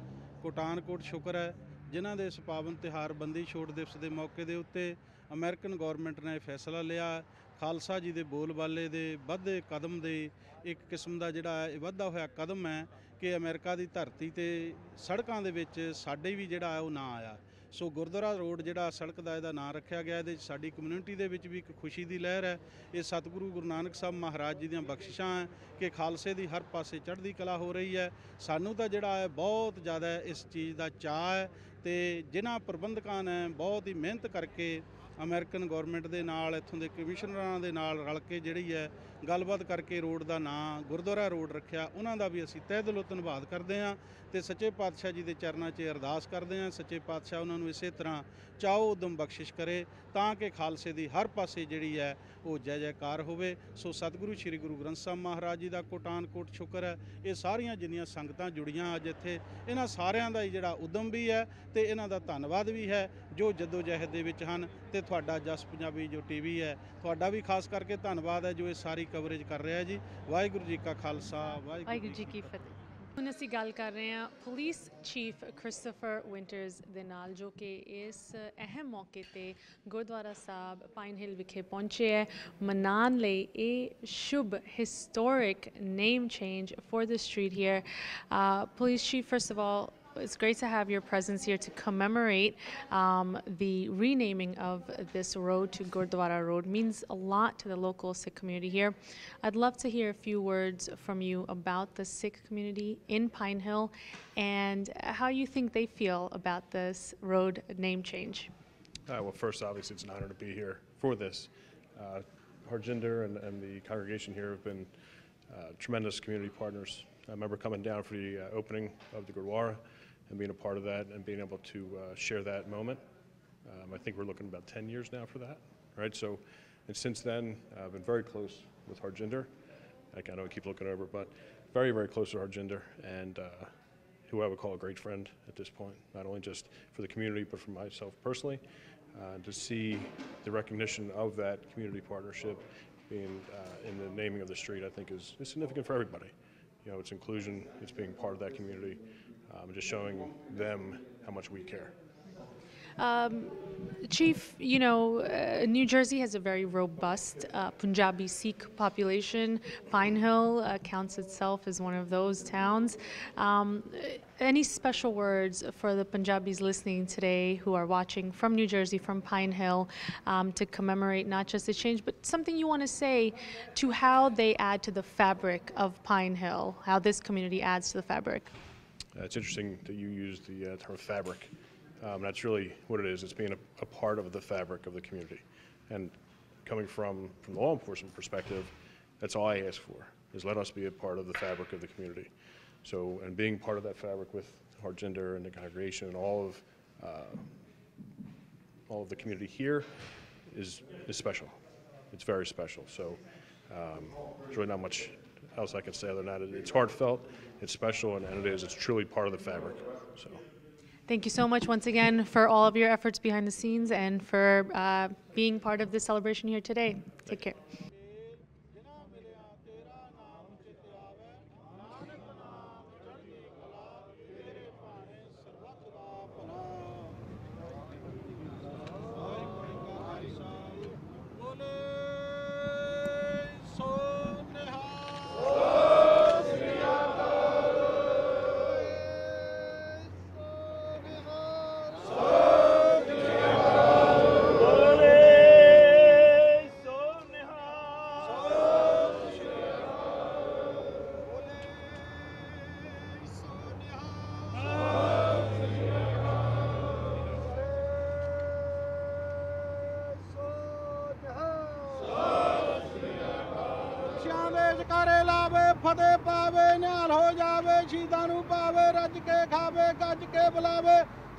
ਕੋਟਾਨ ਕੋਟ ਸ਼ੁਕਰ ਹੈ, ਜਿਨ੍ਹਾਂ ਦੇ ਇਸ ਪਾਵਨ ਤਿਉਹਾਰ ਬੰਦੀ ਛੋੜ ਦਿਵਸ ਦੇ ਮੌਕੇ ਦੇ ਉੱਤੇ ਅਮਰੀਕਨ ਗੌਰਮੈਂਟ ਨੇ ਫੈਸਲਾ ਲਿਆ ਖਾਲਸਾ ਜੀ ਦੇ ਬੋਲਬਾਲੇ ਦੇ ਵੱਧਦੇ ਕਦਮ ਦੇ ਇੱਕ ਕਿਸਮ ਦਾ ਜਿਹੜਾ ਇਹ ਵੱਧਦਾ ਹੋਇਆ ਕਦਮ ਹੈ ਕਿ ਅਮਰੀਕਾ ਦੀ ਧਰਤੀ ਤੇ ਸੜਕਾਂ ਦੇ ਵਿੱਚ ਸਾਡੇ ਵੀ ਜਿਹੜਾ ਹੈ ਉਹ ਨਾਂ ਆਇਆ। ਸੋ ਗੁਰਦੁਆਰਾ ਰੋਡ ਜਿਹੜਾ ਸੜਕ ਦਾ ਇਹਦਾ ਨਾਂ ਰੱਖਿਆ ਗਿਆ, ਇਹਦੇ ਸਾਡੀ ਕਮਿਊਨਿਟੀ ਦੇ ਵਿੱਚ ਵੀ ਇੱਕ ਖੁਸ਼ੀ ਦੀ ਲਹਿਰ ਹੈ। ਇਹ ਸਤਿਗੁਰੂ ਗੁਰੂ ਨਾਨਕ ਸਾਹਿਬ ਮਹਾਰਾਜ ਜੀ ਦੀਆਂ ਬਖਸ਼ਿਸ਼ਾਂ ਹੈ ਕਿ ਖਾਲਸੇ ਦੀ ਹਰ ਪਾਸੇ ਚੜ੍ਹਦੀ ਕਲਾ ਹੋ ਰਹੀ ਹੈ। ਸਾਨੂੰ ਤਾਂ ਜਿਹੜਾ ਹੈ ਬਹੁਤ ਜ਼ਿਆਦਾ ਇਸ ਚੀਜ਼ ਦਾ ਚਾਅ ਹੈ ਤੇ ਜਿਨ੍ਹਾਂ ਪ੍ਰਬੰਧਕਾਂ ਨੇ ਬਹੁਤ ਹੀ ਮਿਹਨਤ ਕਰਕੇ ਅਮਰੀਕਨ ਗੌਰਮੈਂਟ ਦੇ ਨਾਲ ਇੱਥੋਂ ਦੇ ਕਮਿਸ਼ਨਰਾਂ ਦੇ ਨਾਲ ਰਲ ਕੇ ਜਿਹੜੀ ਹੈ ਗੱਲਬਾਤ ਕਰਕੇ ਰੋਡ ਦਾ ਨਾਂ ਗੁਰਦੁਆਰਾ ਰੋਡ ਰੱਖਿਆ, ਉਹਨਾਂ ਦਾ ਵੀ ਅਸੀਂ ਤਹਿ ਦਿਲੋਂ ਧੰਨਵਾਦ ਕਰਦੇ ਹਾਂ ਤੇ ਸੱਚੇ ਪਾਤਸ਼ਾਹ ਜੀ ਦੇ ਚਰਨਾਂ 'ਚ ਅਰਦਾਸ ਕਰਦੇ ਹਾਂ ਸੱਚੇ ਪਾਤਸ਼ਾਹ ਉਹਨਾਂ ਨੂੰ ਇਸੇ ਤਰ੍ਹਾਂ ਚਾਓ ਉਦਮ ਬਖਸ਼ਿਸ਼ ਕਰੇ ਤਾਂ ਕਿ ਖਾਲਸੇ ਦੀ ਹਰ ਪਾਸੇ ਜਿਹੜੀ ਹੈ ਉਹ ਜੈ ਜੈਕਾਰ ਹੋਵੇ। ਸੋ ਸਤਿਗੁਰੂ ਸ੍ਰੀ ਗੁਰੂ ਗ੍ਰੰਥ ਸਾਹਿਬ ਮਹਾਰਾਜ ਜੀ ਦਾ ਕੋਟਾਨ ਕੋਟ ਸ਼ੁਕਰ ਹੈ। ਇਹ ਸਾਰੀਆਂ ਜਿੰਨੀਆਂ ਸੰਗਤਾਂ ਜੁੜੀਆਂ ਅੱਜ ਇੱਥੇ, ਇਹਨਾਂ ਸਾਰਿਆਂ ਦਾ ਹੀ ਜਿਹੜਾ ਉਦਮ ਵੀ ਹੈ ਤੇ ਇਹਨਾਂ ਦਾ ਧੰਨਵਾਦ ਵੀ ਹੈ ਜੋ ਜੱਦੋ ਜਹਿਦ ਦੇ ਵਿੱਚ ਹਨ। ਤੇ ਤੁਹਾਡਾ ਜਸ ਪੰਜਾਬੀ ਜੋ ਟੀਵੀ ਹੈ, ਤੁਹਾਡਾ ਵੀ ਖਾਸ ਕਰਕੇ ਧੰਨਵਾਦ ਹੈ ਜੋ ਇਹ ਸਾਰੀ ਕਵਰੇਜ ਕਰ ਰਿਹਾ ਜੀ। ਵਾਹਿਗੁਰੂ ਜੀ ਕਾ ਖਾਲਸਾ, ਵਾਹਿਗੁਰੂ ਜੀ ਕੀ ਫਤਿਹ। ਹੁਣ ਅਸੀਂ ਗੱਲ ਕਰ ਰਹੇ ਹਾਂ ਪੁਲਿਸ ਚੀਫ ਕ੍ਰਿਸਟੋਫਰ ਵਿੰਟਰਸ ਦੇ ਨਾਲ, ਜੋ ਕਿ ਇਸ ਅਹਿਮ ਮੌਕੇ ਤੇ ਗੁਰਦੁਆਰਾ ਸਾਹਿਬ ਪਾਈਨ ਹਿੱਲ ਵਿਖੇ ਪਹੁੰਚੇ ਹੈ ਮਨਾਉਣ ਲਈ ਇਹ ਸ਼ੁਭ historic name change for the street here. Police Chief, first of all, it's great to have your presence here to commemorate the renaming of this road to Gurdwara Road. Means a lot to the local Sikh community here. I'd love to hear a few words from you about the Sikh community in Pine Hill and how you think they feel about this road name change. Well, first, obviously, it's an honor to be here for this. Harjinder and the congregation here have been tremendous community partners. I remember coming down for the opening of the Gurdwara and being a part of that and being able to share that moment. I think we're looking about 10 years now for that, right? So, and since then, I've been very close with Harjinder. I know I keep looking over, but very, very close to Harjinder and who I would call a great friend at this point, not only just for the community, but for myself personally. To see the recognition of that community partnership being in the naming of the street, I think is significant for everybody. You know, it's inclusion, it's being part of that community, just showing them how much we care. Chief, you know, New Jersey has a very robust Punjabi Sikh population. Pine Hill counts itself as one of those towns. Any special words for the Punjabis listening today who are watching from New Jersey, from Pine Hill, to commemorate not just the change, but something you want to say to how they add to the fabric of Pine Hill, how this community adds to the fabric? It's interesting that you use the term fabric. That's really what it is. It's being a part of the fabric of the community. And coming from the law enforcement perspective, that's all I ask for, is let us be a part of the fabric of the community. So, and being part of that fabric with Harjinder and the congregation and all of the community here is special. It's very special. So there's really not much else I can say other than that. It's heartfelt, it's special, and it's truly part of the fabric. So. Thank you so much once again for all of your efforts behind the scenes and for being part of this celebration here today. Take care. ਜਕਾਰੇ ਲਾਵੇ ਫਤਿਹ ਪਾਵੇ ਨਿਹਾਲ ਹੋ ਜਾਵੇ ਸ਼ਹੀਦਾਂ ਨੂੰ ਪਾਵੇ ਰੱਜ ਕੇ ਖਾਵੇ ਗੱਜ ਕੇ ਬੁਲਾਵੇ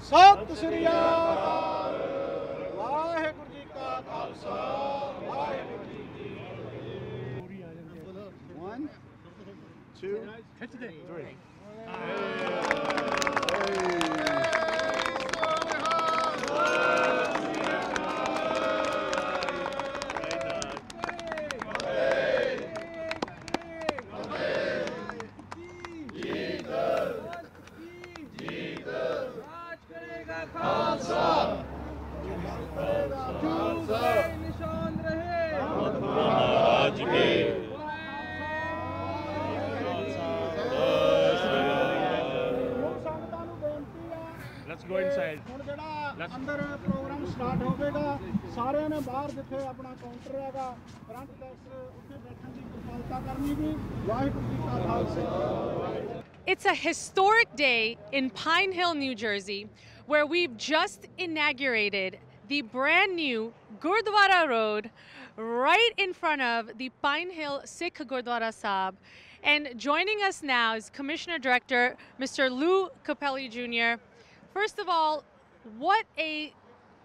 ਸਤਿ ਸ੍ਰੀ ਅਕਾਲ ਵਾਹਿਗੁਰੂ ਜੀ ਕਾ ਖਾਲਸਾ ਵਾਹਿਗੁਰੂ ਜੀ ਕੀ ਫਤਿਹ। 2, 3. Let's go inside. ਹੁਣ ਜਿਹੜਾ ਅੰਦਰ ਪ੍ਰੋਗਰਾਮ ਸਟਾਰਟ ਹੋਵੇਗਾ ਸਾਰਿਆਂ ਨੇ ਬਾਹਰ ਜਿੱਥੇ ਆਪਣਾ ਕਾਊਂਟਰ ਹੈਗਾ ਫਰੰਟ ਡੈਸਕ ਉੱਥੇ ਬੈਠਣ ਦੀ ਕਿਰਪਾਲਤਾ ਕਰਨੀ ਜੀ ਵਾਹਿਗੁਰੂ ਜੀ ਕਾ Khalsa It's a historic day in Pine Hill, New Jersey, where we've just inaugurated the brand new Gurdwara Road right in front of the Pine Hill Sikh Gurdwara Sahib. And joining us now is Commissioner Director Mr. Lou Capelli Jr. First of all, what a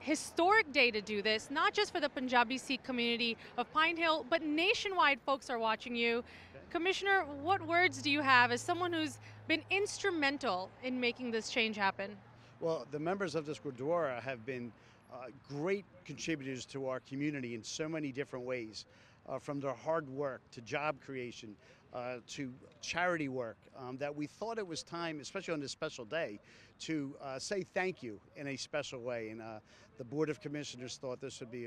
historic day to do this, not just for the Punjabi Sikh community of Pine Hill, but nationwide folks are watching you. Commissioner, what words do you have as someone who's been instrumental in making this change happen? Well, the members of this Gurdwara have been great contributors to our community in so many different ways, from their hard work to job creation to charity work, that we thought it was time, especially on this special day, to say thank you in a special way. And the Board of Commissioners thought this would be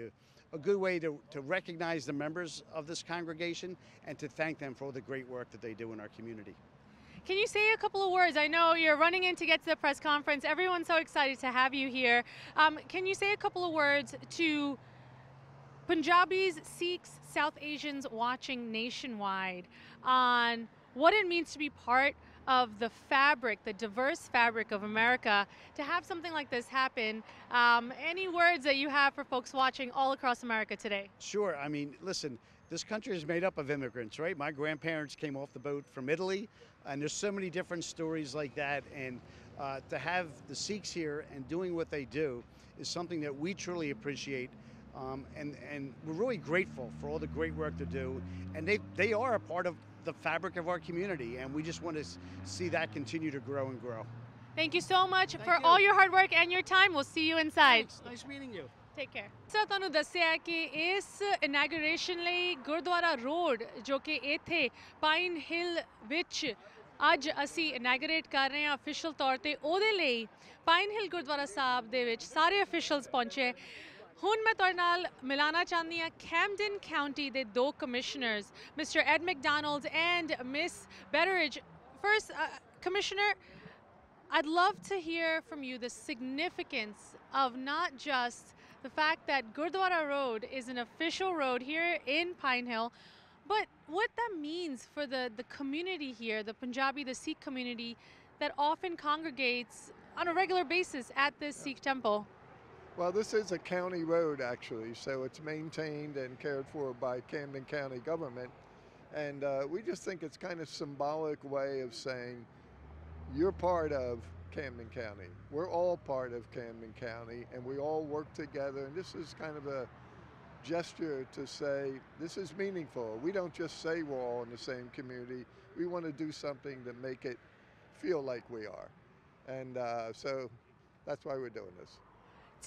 a good way to recognize the members of this congregation and to thank them for all the great work that they do in our community. Can you say a couple of words? I know you're running in to get to the press conference. Everyone's so excited to have you here. Can you say a couple of words to Punjabis, Sikhs, South Asians watching nationwide on what it means to be part of the fabric, the diverse fabric of America, to have something like this happen? Any words that you have for folks watching all across America today? Sure. I mean, listen, this country is made up of immigrants, right? My grandparents came off the boat from Italy, and there's so many different stories like that. And to have the Sikhs here and doing what they do is something that we truly appreciate. And we're really grateful for all the great work they do. And they are a part of the fabric of our community, and we just want to see that continue to grow and grow. Thank you so much for all your hard work and your time. We'll see you inside. Thanks. Nice meeting you. Take care. ਸੋ ਤੁਹਾਨੂੰ ਦੱਸਿਆ ਕਿ ਇਸ ਇਨੈਗੂਰੇਸ਼ਨ ਲਈ Gurdwara road ਜੋ ਕਿ ਇੱਥੇ pine ਹਿੱਲ ਵਿੱਚ ਅੱਜ ਅਸੀਂ ਇਨੈਗੂਰੇਟ ਕਰ ਰਹੇ ਹਾਂ ਅਫੀਸ਼ੀਅਲ ਤੌਰ ਤੇ, ਉਹਦੇ ਲਈ ਪਾਈਨ ਹਿੱਲ ਗੁਰਦੁਆਰਾ ਸਾਹਿਬ ਦੇ ਵਿੱਚ ਸਾਰੇ ਅਫੀਸ਼ੀਅਲਸ ਪਹੁੰਚੇ। ਹੁਣ ਮੈਂ ਤੁਹਾਡੇ ਨਾਲ ਮਿਲਾਣਾ ਚਾਹੁੰਦੀ ਹਾਂ ਕੈਮਡਨ ਕਾਉਂਟੀ ਦੇ ਦੋ commissioners, mister Ed McDonald and miss Betteridge. First, Commissioner, I'd love to hear from you the significance of not just the fact that Gurdwara Road is an official road here in Pine Hill, but what that means for the community here, the Punjabi, the Sikh community that often congregates on a regular basis at this Sikh temple. Well, this is a county road, actually, so it's maintained and cared for by Camden County government. And we just think it's kind of symbolic way of saying you're part of Camden County. We're all part of Camden County, and we all work together. And this is kind of a gesture to say this is meaningful. We don't just say we're all in the same community. We want to do something to make it feel like we are. And so that's why we're doing this.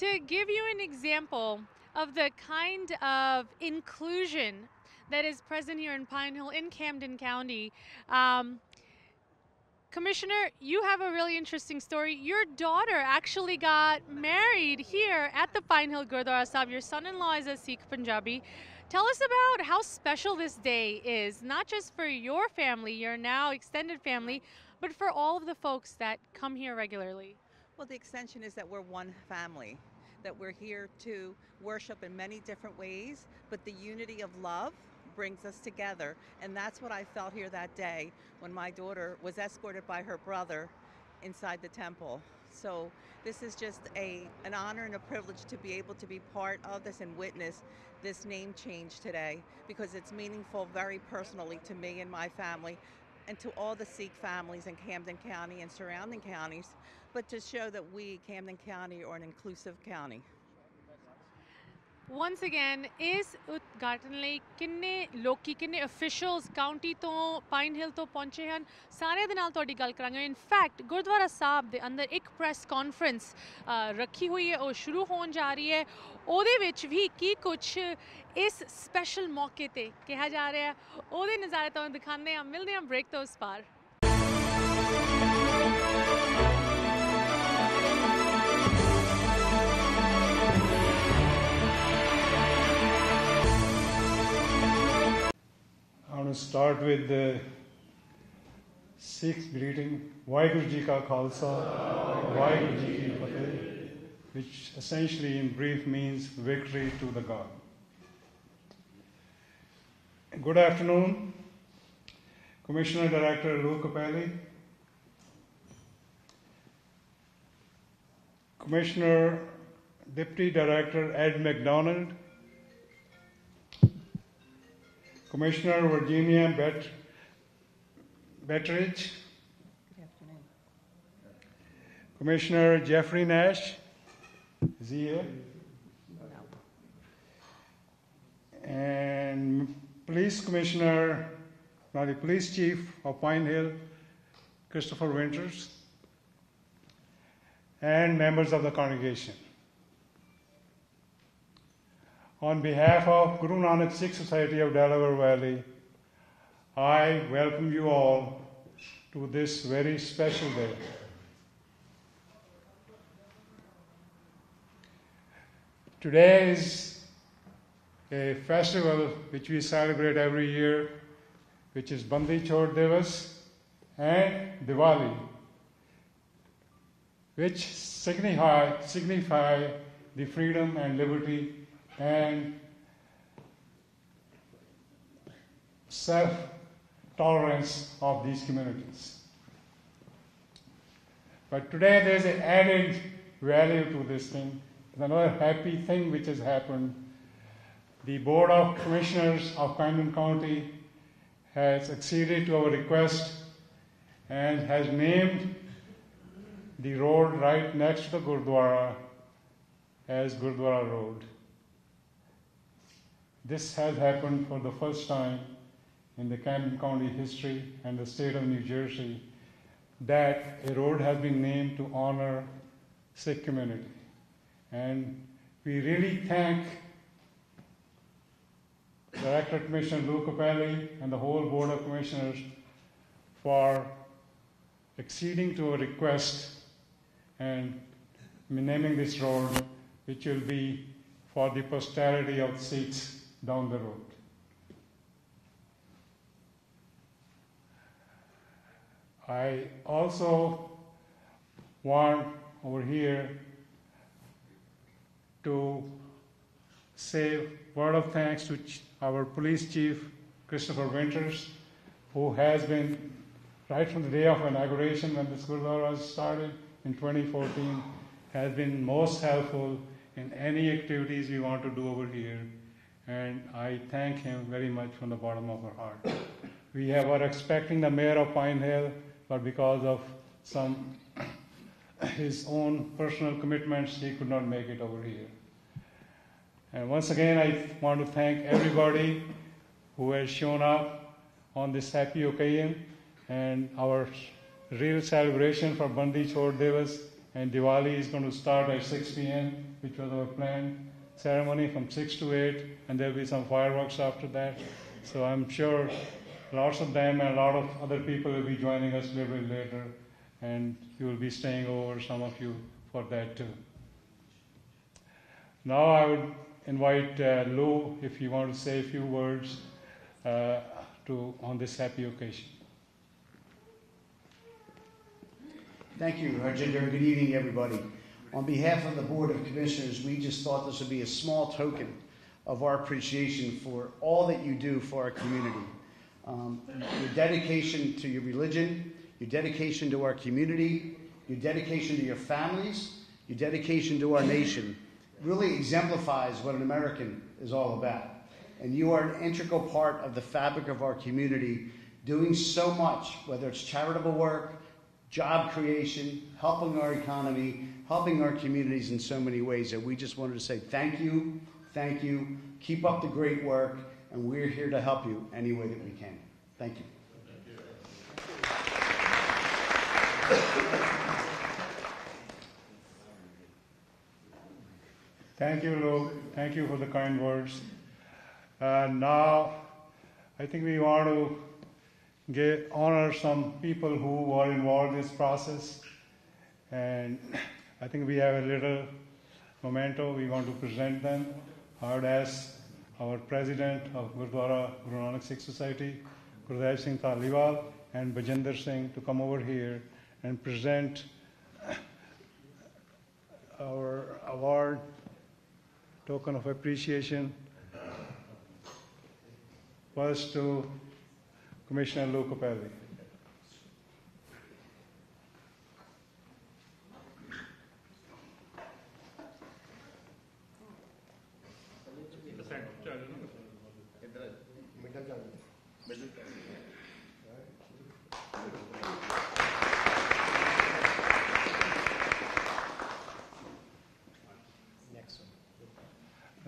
To give you an example of the kind of inclusion that is present here in Pine Hill in Camden County, Commissioner, you have a really interesting story. Your daughter actually got married here at the Pine Hill Gurdwara Sahib. Your son-in-law is a Sikh Punjabi. Tell us about how special this day is, not just for your family, your now extended family, but for all of the folks that come here regularly. Well, the extension is that we're one family, that we're here to worship in many different ways, but the unity of love brings us together. And that's what I felt here that day when my daughter was escorted by her brother inside the temple. So this is just an honor and a privilege to be able to be part of this and witness this name change today, because it's meaningful very personally to me and my family and to all the Sikh families in Camden County and surrounding counties, but to show that we, Camden County, are an inclusive county. once again ਇਸ ਉਦਘਾਟਨ ਲਈ ਕਿੰਨੇ ਲੋਕੀ ਕਿੰਨੇ officials County ਤੋਂ pine ਹਿਲ ਤੋਂ ਪਹੁੰਚੇ ਹਨ ਸਾਰਿਆਂ ਦੇ ਨਾਲ ਤੁਹਾਡੀ ਗੱਲ ਕਰਾਂਗੇ ਇਨਫੈਕਟ ਗੁਰਦੁਆਰਾ ਸਾਹਿਬ ਦੇ ਅੰਦਰ ਇੱਕ ਪ੍ਰੈਸ ਕਾਨਫਰੰਸ ਰੱਖੀ ਹੋਈ ਹੈ ਉਹ ਸ਼ੁਰੂ ਹੋਣ ਜਾ ਰਹੀ ਹੈ ਉਹਦੇ ਵਿੱਚ ਵੀ ਕੀ ਕੁਛ ਇਸ ਸਪੈਸ਼ਲ ਮੌਕੇ ਤੇ ਕਿਹਾ ਜਾ ਰਿਹਾ ਉਹਦੇ ਨਜ਼ਾਰੇ ਤੁਹਾਨੂੰ ਦਿਖਾਉਂਦੇ ਹਾਂ ਮਿਲਦੇ ਹਾਂ ਬ੍ਰੇਕ ਤੋਂ ਉਸ ਪਾਰ I want to start with the Sikh greeting, Vaheguru Ji Ka Khalsa, Vaheguru Ji Ki Fateh, which essentially in brief means victory to the God. Good afternoon, Commissioner Director Lou Capelli, Commissioner Deputy Director Ed McDonald, Commissioner Virginia Betteridge, Commissioner Jeffrey Nash, is he here? And Police Commissioner, now the Police Chief of Pine Hill, Christopher Winters, and members of the congregation. On behalf of Guru Nanak Sikh Society of Delaware Valley, I welcome you all to this very special day. Today is a festival which we celebrate every year, which is Bandi Chorh Diwas and Diwali, which signify the freedom and liberty and self-tolerance of these communities. But today there's an added value to this thing. There's another happy thing which has happened. The Board of Commissioners of Camden County has acceded to our request and has named the road right next to the Gurdwara as Gurdwara Road. This has happened for the first time in the Camden County history and the state of New Jersey that a road has been named to honor Sikh community. And we really thank Director Commissioner Lou Capelli and the whole Board of Commissioners for acceding to a request and naming this road, which will be for the posterity of Sikhs down the road. I also want over here to say a word of thanks to our police chief, Christopher Winters, who has been, right from the day of inauguration when this Gurdwara was started in 2014, has been most helpful in any activities we want to do over here. And I thank him very much from the bottom of our heart. We were expecting the mayor of Pine Hill, but because of his own personal commitments, he could not make it over here. And once again, I want to thank everybody who has shown up on this happy occasion. And our real celebration for Bandi Chorh Diwas and Diwali is going to start at 6 p.m., which was our planned ceremony from 6 to 8, and there'll be some fireworks after that. So I'm sure lots of them and a lot of other people will be joining us a little bit later, and you will be staying over, some of you, for that too. Now I would invite Lou, if you want to say a few words on this happy occasion. Thank you, Harjinder. Good evening, everybody. On behalf of the Board of Commissioners, we just thought this would be a small token of our appreciation for all that you do for our community. Your dedication to your religion, your dedication to our community, your dedication to your families, your dedication to our nation really exemplifies what an American is all about. And you are an integral part of the fabric of our community, doing so much, whether it's charitable work, job creation, helping our economy, helping our communities in so many ways. And we just wanted to say thank you Thank you. Keep up the great work, and we're here to help you any way that we can. Thank you. Thank you, Lou. Thank you for the kind words. Now, I think we want to honor some people who were involved in this process. And I think we have a little memento. We want to present them. I would ask our president of Gurdwara Guru Nanak Sikh Society, Gurdev Singh Dhaliwal, and Bajinder Singh to come over here and present our award, token of appreciation, first to Commissioner Lou Capelli.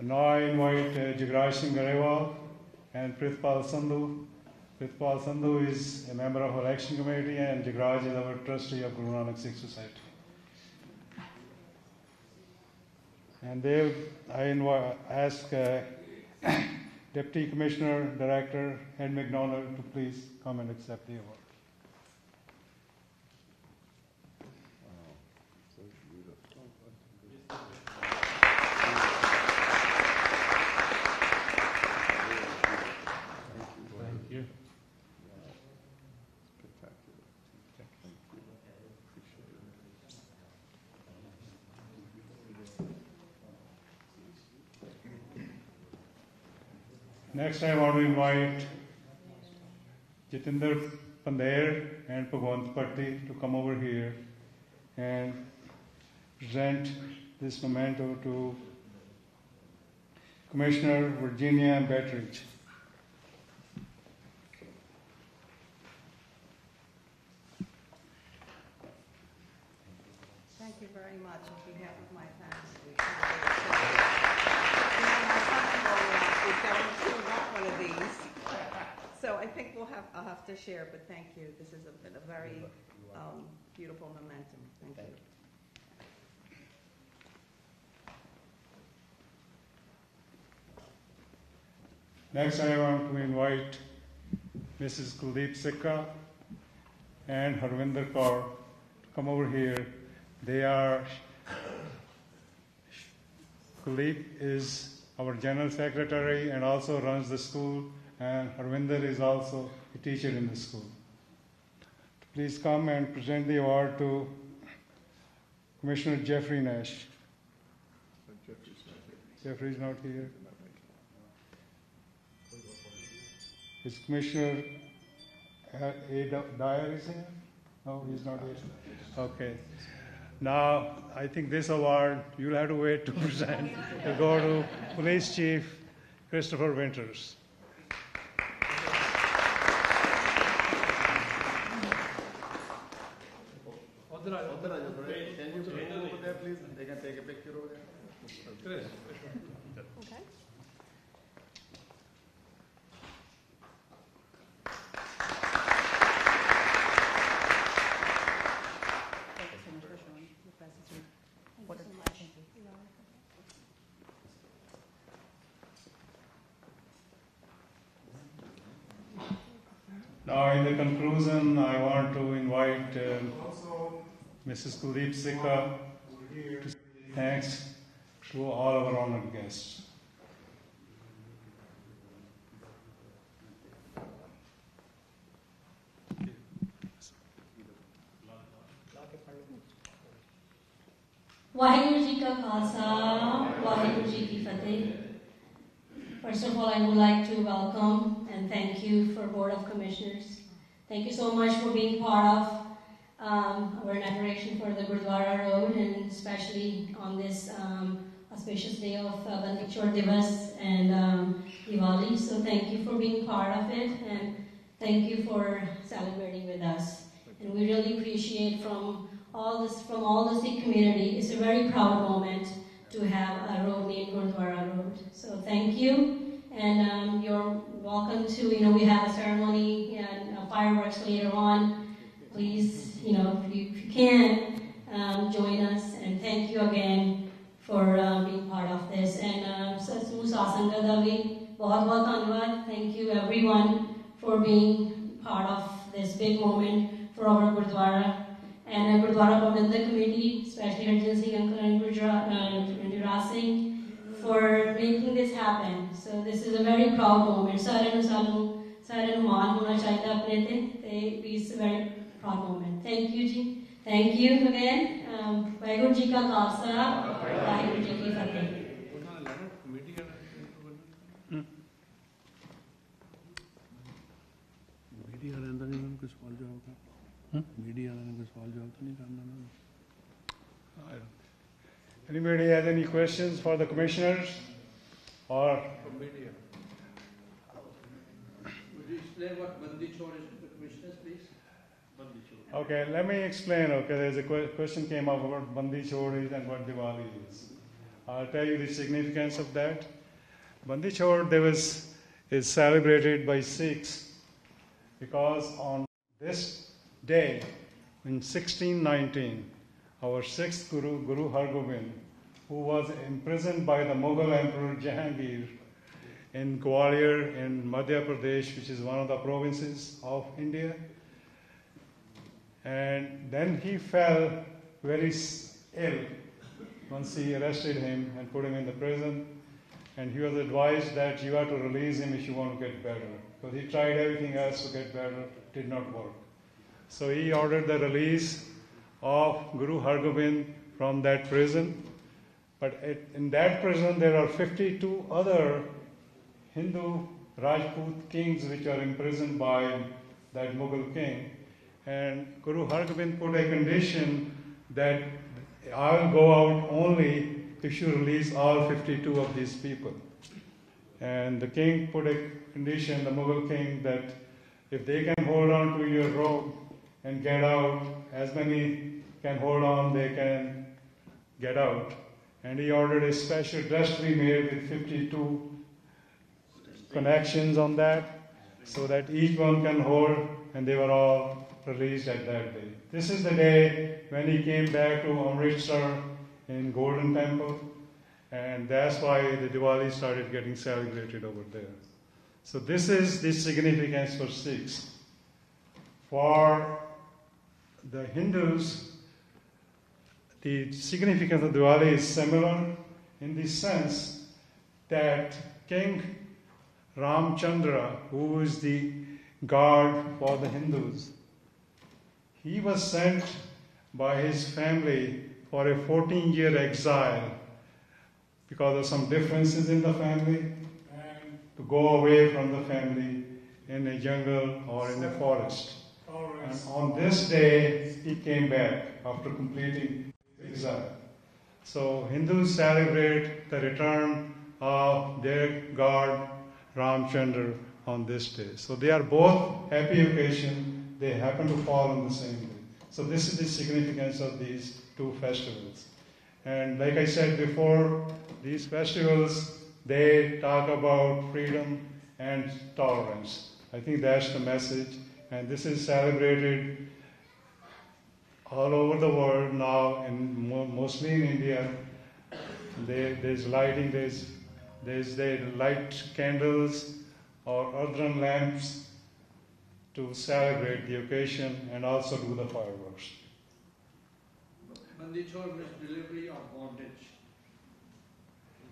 Now I invite Jagraj Singh Garewal and Prithpal Sandhu. Prithpal Sandhu is a member of our election committee, and Jagraj is our trustee of Guru Nanak Sikh Society. And I ask Deputy Commissioner Director Ed McDonald to please come and accept the award. Next, I want to invite Jitinder Pandher and Bhagwant Patti to come over here and present this memento to Commissioner Virginia Bettridge. Thank you very much on behalf of my family. One of these, so I think I'll have to share. But thank you. This has been a very beautiful momentum. Thank you. Next, I want to invite Mrs. Kuldeep Sikka and Harvinder Kaur to come over here. Kuldeep is our General Secretary and also runs the school, and Harvinder is also a teacher in the school. Please come and present the award to Commissioner Jeffrey Nash. Jeffrey's not here. Is Commissioner A. Dyer is here? No, he's not here. Okay. Now, I think this award, you'll have to wait to present. It'll go to Police Chief Christopher Winters. Can you bring over there, please? They can take a picture over there. Okay. Now, in the conclusion, I want to invite Mrs. Kuldeep Sikka to say thanks to all our honored guests. Vaheguru Ji Ka Khalsa, Vaheguru Ji Ki Fateh. First of all, I would like to welcome and thank you for Board of Commissioners. Thank you so much for being part of our inauguration for the Gurdwara Road, and especially on this auspicious day of Bandi Chorh Diwas and Diwali. So thank you for being part of it, and thank you for celebrating with us. And we really appreciate from all the Sikh community. It's a very proud moment to have a road named Gurdwara Road. So thank you, and you're welcome to, we have a ceremony and fireworks later on. Please, if you can, join us, and thank you again for being part of this. And thank you everyone for being part of this big moment for our Gurdwara. And Gurdwara Prabandhak Committee, especially Harjan Singh Uncle and Diwas Singh, for making this happen. So this is a very proud moment. It's a very proud moment. Thank you, Ji. Thank you again. Vaheguru Ji Ka Khalsa, Vaheguru Ji Ki Fateh. Anybody has any questions for the commissioners or? Would you explain what Bandi Chorh is to the commissioners, please? Bandi Chorh. Okay, let me explain. Okay, there's a question came up about Bandi Chorh is and what Diwali is. I'll tell you the significance of that. Bandi Chorh is celebrated by Sikhs because on this day in 1619, our sixth Guru Hargobind, who was imprisoned by the Mughal Emperor Jahangir in Gwalior in Madhya Pradesh, which is one of the provinces of India. And then he fell very ill once he arrested him and put him in the prison. And he was advised that you have to release him if you want to get better. Because he tried everything else to get better, did not work. So he ordered the release of Guru Hargobind from that prison. But in that prison there are 52 other Hindu Rajput kings which are imprisoned by that Mughal king. And Guru Hargobind put a condition that I will go out only if you release all 52 of these people. And the king put a condition, the Mughal king, that if they can hold on to your robe and get out, as many can hold on, they can get out. And he ordered a special dress to be made with 52 connections on that, so that each one can hold, and they were all released at that day. This is the day when he came back to Amritsar in Golden Temple, and that's why the Diwali started getting celebrated over there. So this is the significance for Sikhs. For the Hindus, the significance of Diwali is similar in the sense that King Ramchandra, who is the god for the Hindus, he was sent by his family for a 14-year exile because of some differences in the family, and to go away from the family in a jungle or in a forest. And on this day, he came back after completing exile. So Hindus celebrate the return of their god Ramchandra on this day. So they are both happy occasion. They happen to fall on the same day. So this is the significance of these two festivals. And like I said before, these festivals, they talk about freedom and tolerance. I think that's the message. And this is celebrated all over the world now, and mostly in India. There's lighting, they light candles or earthen lamps to celebrate the occasion and also do the fireworks. Bandi Chorh means delivery of bondage.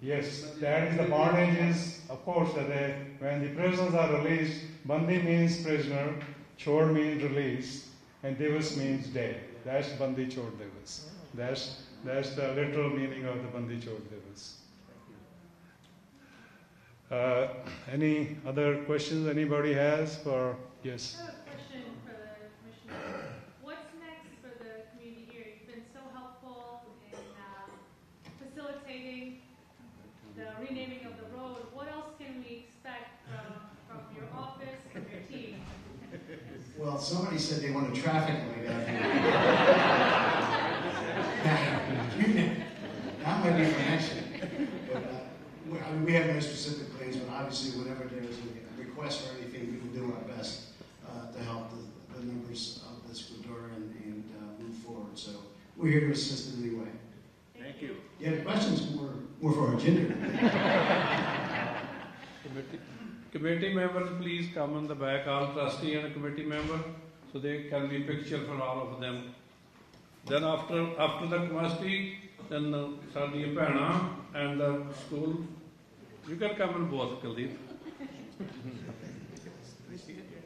Yes, that is the bondage is, of course, that when the prisoners are released, Bandi means prisoner, Chorh means release, and Diwas means day. That's Bandi Chorh Diwas. That's the literal meaning of the Bandi Chorh Diwas. Any other questions anybody has? For yes. I have a question for the commissioner. What's next for the community here? You've been so helpful in facilitating the renaming of the road. What else can we expect from your office and your team? Well, somebody said they want a traffic light out here. That might be for next year. no specific plans, but obviously whenever there's a request for anything, we will do our best to help the members of this Gurdwara and move forward. So we're here to assist in any way. Thank you. Yeah, the questions more for our gender. Committee members, please come in the back, all trustee and committee member, so there can be picture for all of them. Then after the committee, then Sadia Bhena and the school, you can come in both, Kuldeep.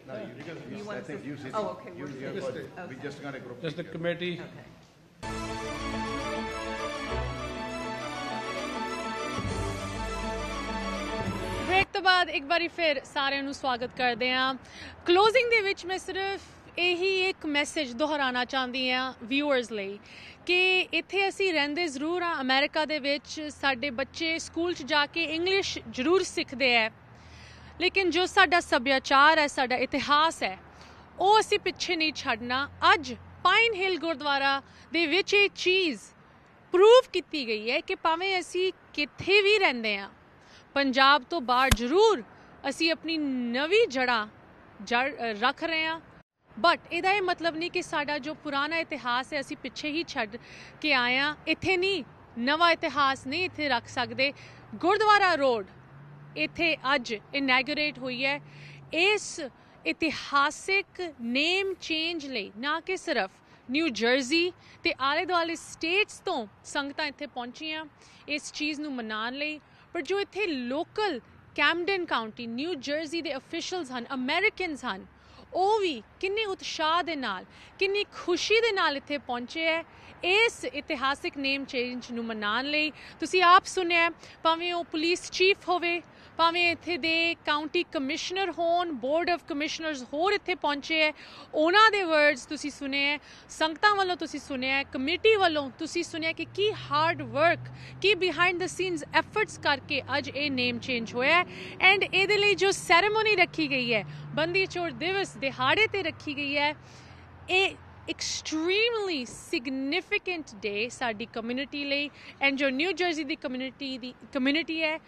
No, you can use, I think use it. Oh, okay. Use your body. We just got a group. Just the committee. Okay. Break ਤੋਂ ਬਾਅਦ ਇੱਕ ਵਾਰੀ ਫਿਰ ਸਾਰਿਆਂ ਨੂੰ ਸਵਾਗਤ ਕਰਦੇ ਹਾਂ। ਕਲੋਜ਼ਿੰਗ ਦੇ ਵਿੱਚ ਮੈਂ ਸਿਰਫ ਇਹੀ ਇੱਕ ਮੈਸੇਜ ਦੁਹਰਾਉਣਾ ਚਾਹੁੰਦੀ ਹਾਂ ਵਿਊਅਰਸ ਲਈ ਕਿ ਇੱਥੇ ਅਸੀਂ ਰਹਿੰਦੇ ਜ਼ਰੂਰ ਹਾਂ ਅਮਰੀਕਾ ਦੇ ਵਿੱਚ, ਸਾਡੇ ਬੱਚੇ ਸਕੂਲ 'ਚ ਜਾ ਕੇ ਇੰਗਲਿਸ਼ ਜ਼ਰੂਰ ਸਿੱਖਦੇ ਹੈ, ਲੇਕਿਨ ਜੋ ਸਾਡਾ ਸੱਭਿਆਚਾਰ ਹੈ, ਸਾਡਾ ਇਤਿਹਾਸ ਹੈ, ਉਹ ਅਸੀਂ ਪਿੱਛੇ ਨਹੀਂ ਛੱਡਣਾ। ਅੱਜ ਪਾਈਨ ਹਿਲ ਗੁਰਦੁਆਰਾ ਦੇ ਵਿੱਚ ਇਹ ਚੀਜ਼ ਪ੍ਰੂਵ ਕੀਤੀ ਗਈ ਹੈ ਕਿ ਭਾਵੇਂ ਅਸੀਂ ਕਿੱਥੇ ਵੀ ਰਹਿੰਦੇ ਹਾਂ, ਪੰਜਾਬ ਤੋਂ ਬਾਹਰ ਜ਼ਰੂਰ ਅਸੀਂ ਆਪਣੀ ਨਵੀਂ ਜੜ੍ਹਾਂ ਰੱਖ ਰਹੇ ਹਾਂ, ਬਟ ਇਹਦਾ ਇਹ ਮਤਲਬ ਨਹੀਂ ਕਿ ਸਾਡਾ ਜੋ ਪੁਰਾਣਾ ਇਤਿਹਾਸ ਹੈ ਅਸੀਂ ਪਿੱਛੇ ਹੀ ਛੱਡ ਕੇ ਆਏ ਹਾਂ। ਇੱਥੇ ਨਹੀਂ, ਨਵਾਂ ਇਤਿਹਾਸ ਨਹੀਂ ਇੱਥੇ ਰੱਖ ਸਕਦੇ। ਗੁਰਦੁਆਰਾ ਰੋਡ ਇੱਥੇ ਅੱਜ ਇਨੈਗੂਰੇਟ ਹੋਈ ਹੈ। ਇਸ ਇਤਿਹਾਸਿਕ ਨੇਮ ਚੇਂਜ ਲਈ ਨਾ ਕਿ ਸਿਰਫ ਨਿਊ ਜਰਸੀ ਤੇ ਆਲੇ ਦੁਆਲੇ ਸਟੇਟਸ ਤੋਂ ਸੰਗਤਾਂ ਇੱਥੇ ਪਹੁੰਚੀਆਂ ਇਸ ਚੀਜ਼ ਨੂੰ ਮਨਾਉਣ ਲਈ, ਪਰ ਜੋ ਇੱਥੇ local Camden county new jersey ਦੇ ਅਫੀਸ਼ੀਅਲਸ ਹਨ, ਅਮਰੀਕਨਸ ਹਨ, ਉਹ ਵੀ ਕਿੰਨੇ ਉਤਸ਼ਾਹ ਦੇ ਨਾਲ, ਕਿੰਨੀ ਖੁਸ਼ੀ ਦੇ ਨਾਲ ਇੱਥੇ ਪਹੁੰਚੇ ਹੈ ਇਸ ਇਤਿਹਾਸਿਕ ਨੇਮ ਚੇਂਜ ਨੂੰ ਮਨਾਉਣ ਲਈ। ਤੁਸੀਂ ਆਪ ਸੁਣਿਆ, ਭਾਵੇਂ ਉਹ ਪੁਲਿਸ ਚੀਫ ਹੋਵੇ, ਭਾਵੇਂ ਇੱਥੇ ਦੇ ਕਾਊਂਟੀ ਕਮਿਸ਼ਨਰ ਹੋਣ, ਬੋਰਡ ਆਫ ਕਮਿਸ਼ਨਰਸ ਹੋਰ ਇੱਥੇ ਪਹੁੰਚੇ ਹੈ, ਉਹਨਾਂ ਦੇ ਵਰਡਸ ਤੁਸੀਂ ਸੁਣੇ ਹੈ, ਸੰਗਤਾਂ ਵੱਲੋਂ ਤੁਸੀਂ ਸੁਣਿਆ, ਕਮੇਟੀ ਵੱਲੋਂ ਤੁਸੀਂ ਸੁਣਿਆ ਕਿ ਕੀ ਹਾਰਡ ਵਰਕ, ਕੀ ਬਿਹਾਈਂਡ ਦ ਸੀਨਸ ਐਫਰਟਸ ਕਰਕੇ ਅੱਜ ਇਹ ਨੇਮ ਚੇਂਜ ਹੋਇਆ। ਐਂਡ ਇਹਦੇ ਲਈ ਜੋ ਸੈਰੇਮੋਨੀ ਰੱਖੀ ਗਈ ਹੈ, ਬੰਦੀ ਛੋੜ ਦਿਵਸ ਦਿਹਾੜੇ ਤੇ ਰੱਖੀ ਗਈ ਹੈ, ਇਹ extremely significant day ਸਾਡੀ ਕਮਿਊਨਿਟੀ ਲਈ। ਐਂਡ ਜੋ ਨਿਊ ਜਰਸੀ ਦੀ ਕਮਿਊਨਿਟੀ ਹੈ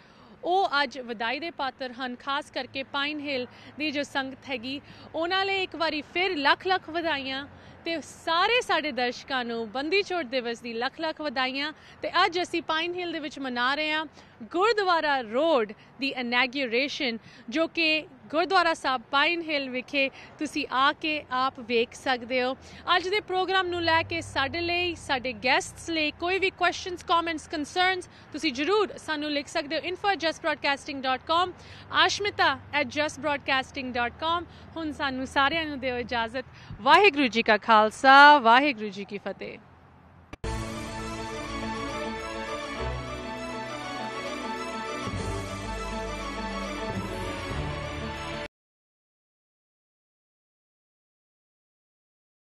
ਉਹ ਅੱਜ ਵਧਾਈ ਦੇ ਪਾਤਰ ਹਨ, ਖਾਸ ਕਰਕੇ ਪਾਈਨ ਹਿਲ ਦੀ ਜੋ ਸੰਗਤ ਹੈਗੀ ਉਹਨਾਂ ਲਈ ਇੱਕ ਵਾਰੀ ਫਿਰ ਲੱਖ ਲੱਖ ਵਧਾਈਆਂ, ਤੇ ਸਾਰੇ ਸਾਡੇ ਦਰਸ਼ਕਾਂ ਨੂੰ ਬੰਦੀ ਛੋੜ ਦਿਵਸ ਦੀ ਲੱਖ ਲੱਖ ਵਧਾਈਆਂ। ਤੇ ਅੱਜ ਅਸੀਂ ਪਾਈਨ ਹਿਲ ਦੇ ਵਿੱਚ ਮਨਾ ਰਹੇ ਹਾਂ ਗੁਰਦੁਆਰਾ ਰੋਡ ਦੀ ਇਨੈਗੂਰੇਸ਼ਨ, ਜੋ ਕਿ ਗੁਰਦੁਆਰਾ ਸਾਹਿਬ ਪਾਈਨ ਹਿਲ ਵਿਖੇ ਤੁਸੀਂ ਆ ਕੇ ਆਪ ਵੇਖ ਸਕਦੇ ਹੋ। ਅੱਜ ਦੇ ਪ੍ਰੋਗਰਾਮ ਨੂੰ ਲੈ ਕੇ ਸਾਡੇ ਲਈ, ਸਾਡੇ ਗੈਸਟਸ ਲਈ ਕੋਈ ਵੀ ਕੁਐਸਚਨਸ, ਕਮੈਂਟਸ, ਕੰਸਰਨਸ ਤੁਸੀਂ ਜ਼ਰੂਰ ਸਾਨੂੰ ਲਿਖ ਸਕਦੇ ਹੋ info@justbroadcasting.com, ashmita@justbroadcasting.com। ਹੁਣ ਸਾਨੂੰ ਸਾਰਿਆਂ ਨੂੰ ਦਿਓ ਇਜਾਜ਼ਤ। ਵਾਹਿਗੁਰੂ ਜੀ ਕਾ ਖਾਲਸਾ, ਵਾਹਿਗੁਰੂ ਜੀ ਕੀ ਫਤਿਹ।